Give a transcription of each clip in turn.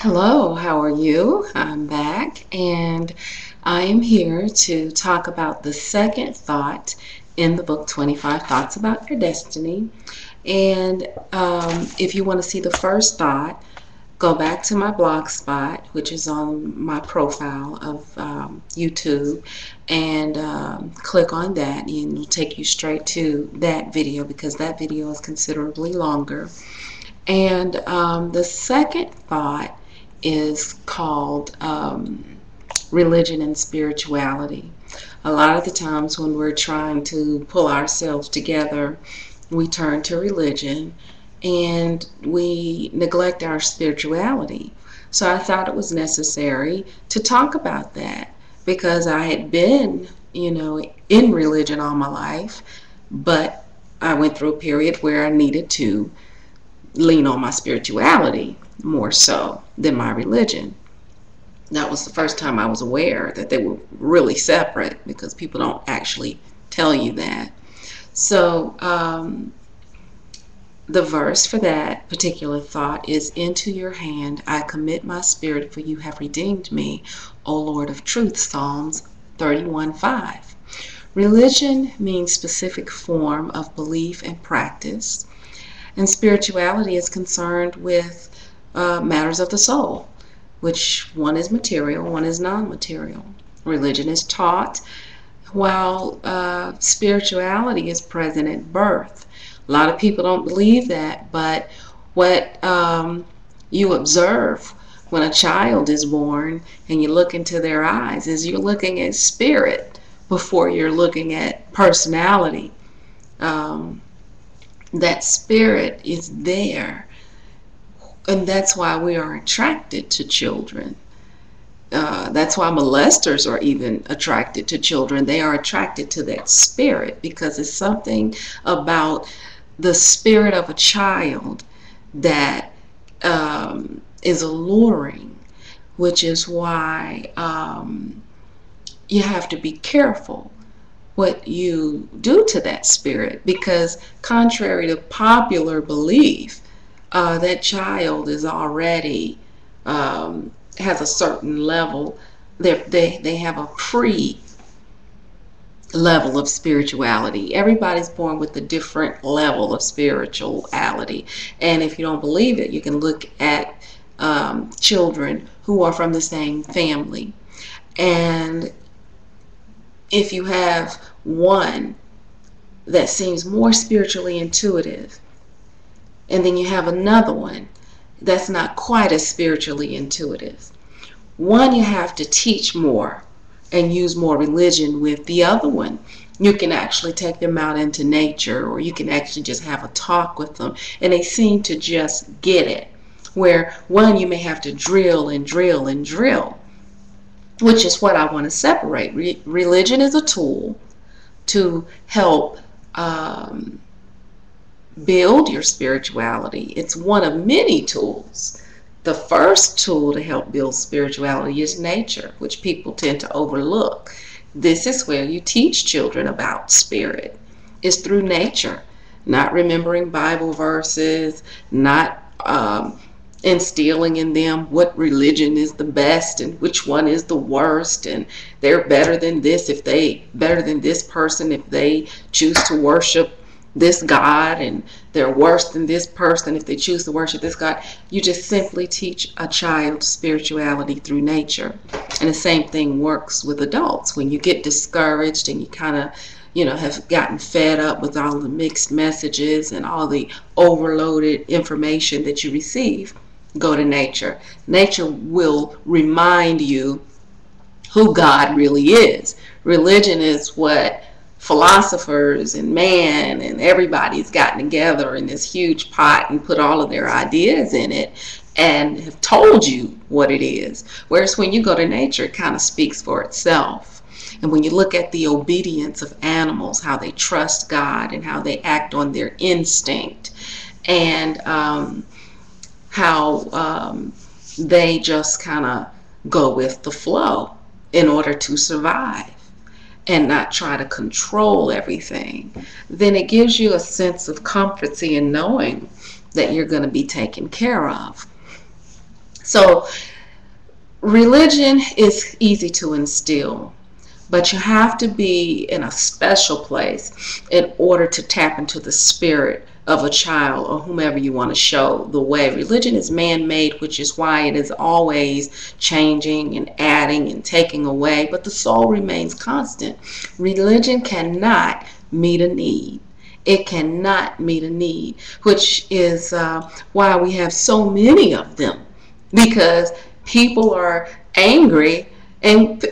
Hello, how are you? I'm back and I am here to talk about the second thought in the book 25 Thoughts About Your Destiny. And if you want to see the first thought, go back to my blog spot, which is on my profile of YouTube, and click on that, and it'll take you straight to that video because that video is considerably longer. And the second thought is called religion and spirituality. A lot of the times when we're trying to pull ourselves together, we turn to religion and we neglect our spirituality. So I thought it was necessary to talk about that because I had been, in religion all my life, but I went through a period where I needed to lean on my spirituality more so than my religion. That was the first time I was aware that they were really separate because people don't actually tell you that. So the verse for that particular thought is, "Into your hand I commit my spirit, for you have redeemed me, O Lord of truth." Psalms 31:5. Religion means specific form of belief and practice, and spirituality is concerned with matters of the soul, which one is material, one is non-material. Religion is taught while spirituality is present at birth. A lot of people don't believe that, but what you observe when a child is born and you look into their eyes is you're looking at spirit before you're looking at personality. That spirit is there, and that's why we are attracted to children. That's why molesters are even attracted to children. They are attracted to that spirit because it's something about the spirit of a child that is alluring, which is why you have to be careful what you do to that spirit, because contrary to popular belief, that child is already has a certain level. They have a pre level of spirituality. Everybody's born with a different level of spirituality, and if you don't believe it, you can look at children who are from the same family, and if you have one that seems more spiritually intuitive, and then you have another one that's not quite as spiritually intuitive, one you have to teach more and use more religion with. The other one, you can actually take them out into nature, or you can actually just have a talk with them, and they seem to just get it. Where one, you may have to drill and drill and drill, which is what I want to separate. Religion is a tool to help build your spirituality. It's one of many tools. The first tool to help build spirituality is nature, which people tend to overlook. This is where you teach children about spirit, is through nature, not remembering Bible verses, not instilling in them what religion is the best and which one is the worst, and they're better than this person if they choose to worship this God, and they're worse than this person if they choose to worship this God. You just simply teach a child spirituality through nature. And the same thing works with adults. When you get discouraged and you kind of have gotten fed up with all the mixed messages and all the overloaded information that you receive, go to nature. Nature will remind you who God really is. Religion is what philosophers and man and everybody's gotten together in this huge pot and put all of their ideas in it and have told you what it is. Whereas when you go to nature, it kind of speaks for itself. And when you look at the obedience of animals, how they trust God and how they act on their instinct, and how they just kind of go with the flow in order to survive and not try to control everything, then it gives you a sense of comfortcy in knowing that you're going to be taken care of. So religion is easy to instill, but you have to be in a special place in order to tap into the spirit of a child or whomever you want to show the way. Religion is man-made, which is why it is always changing and adding and taking away, but the soul remains constant. Religion cannot meet a need. It cannot meet a need, which is why we have so many of them, because people are angry. And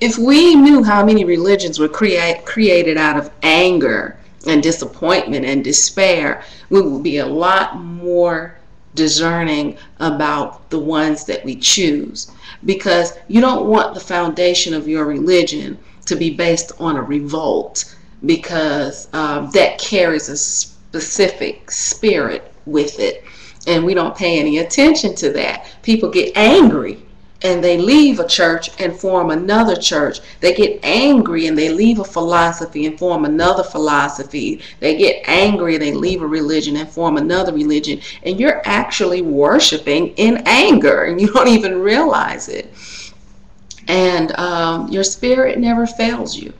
if we knew how many religions were created out of anger and disappointment and despair, we would be a lot more discerning about the ones that we choose. Because you don't want the foundation of your religion to be based on a revolt, because that carries a specific spirit with it. And we don't pay any attention to that. People get angry and they leave a church and form another church. They get angry and they leave a philosophy and form another philosophy. They get angry and they leave a religion and form another religion. And you're actually worshiping in anger and you don't even realize it. And your spirit never fails you.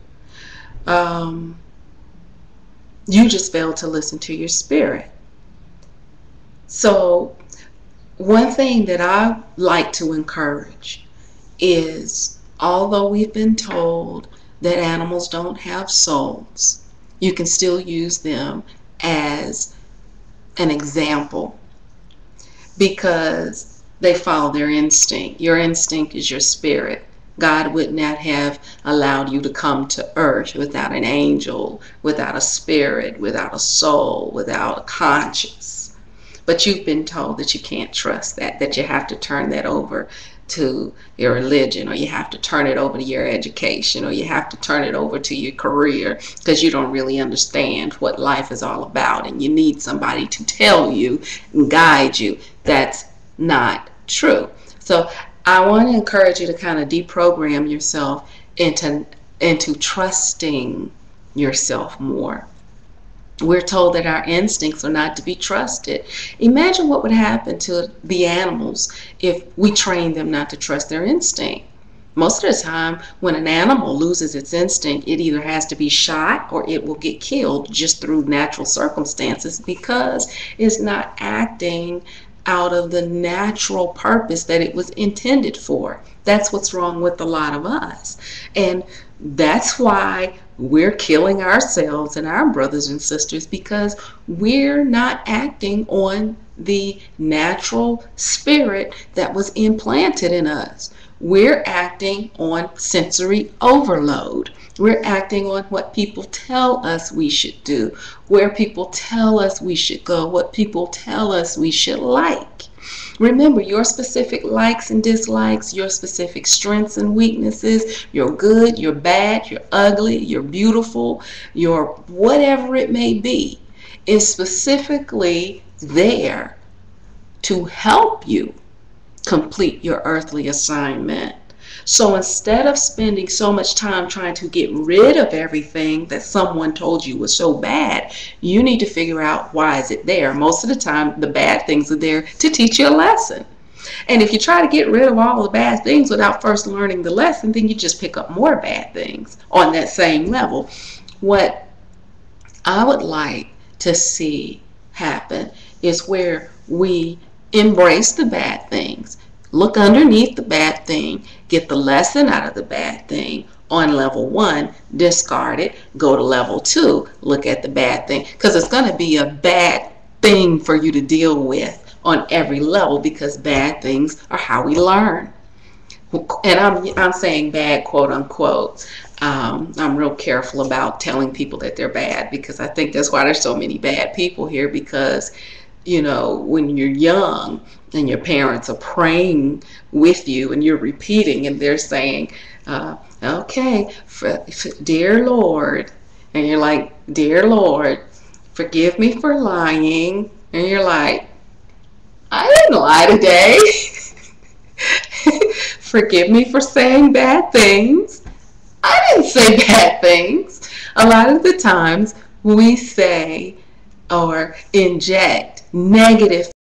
You just fail to listen to your spirit. So one thing that I like to encourage is, although we've been told that animals don't have souls, you can still use them as an example because they follow their instinct. Your instinct is your spirit. God would not have allowed you to come to earth without an angel, without a spirit, without a soul, without a conscience. But you've been told that you can't trust that you have to turn that over to your religion, or you have to turn it over to your education, or you have to turn it over to your career because you don't really understand what life is all about and you need somebody to tell you and guide you. That's not true. So I want to encourage you to kind of deprogram yourself into trusting yourself more. We're told that our instincts are not to be trusted. Imagine what would happen to the animals if we trained them not to trust their instinct. Most of the time, when an animal loses its instinct, it either has to be shot or it will get killed just through natural circumstances because it's not acting out of the natural purpose that it was intended for. That's what's wrong with a lot of us. And that's why we're killing ourselves and our brothers and sisters, because we're not acting on the natural spirit that was implanted in us. We're acting on sensory overload. We're acting on what people tell us we should do, where people tell us we should go, what people tell us we should like. Remember, your specific likes and dislikes, your specific strengths and weaknesses, you're good, you're bad, you're ugly, you're beautiful, you're whatever it may be, is specifically there to help you complete your earthly assignment. So instead of spending so much time trying to get rid of everything that someone told you was so bad, you need to figure out, why is it there? Most of the time, the bad things are there to teach you a lesson. And if you try to get rid of all the bad things without first learning the lesson, then you just pick up more bad things on that same level. What I would like to see happen is where we embrace the bad things, look underneath the bad thing, get the lesson out of the bad thing. On level 1, discard it, go to level 2, look at the bad thing, because it's going to be a bad thing for you to deal with on every level, because bad things are how we learn. And I'm saying bad, quote unquote. I'm real careful about telling people that they're bad, because I think that's why there's so many bad people here, because you know, when you're young and your parents are praying with you and you're repeating and they're saying, okay, dear Lord, and you're like, dear Lord, forgive me for lying, and you're like, I didn't lie today. Forgive me for saying bad things. I didn't say bad things. A lot of the times we say or inject negative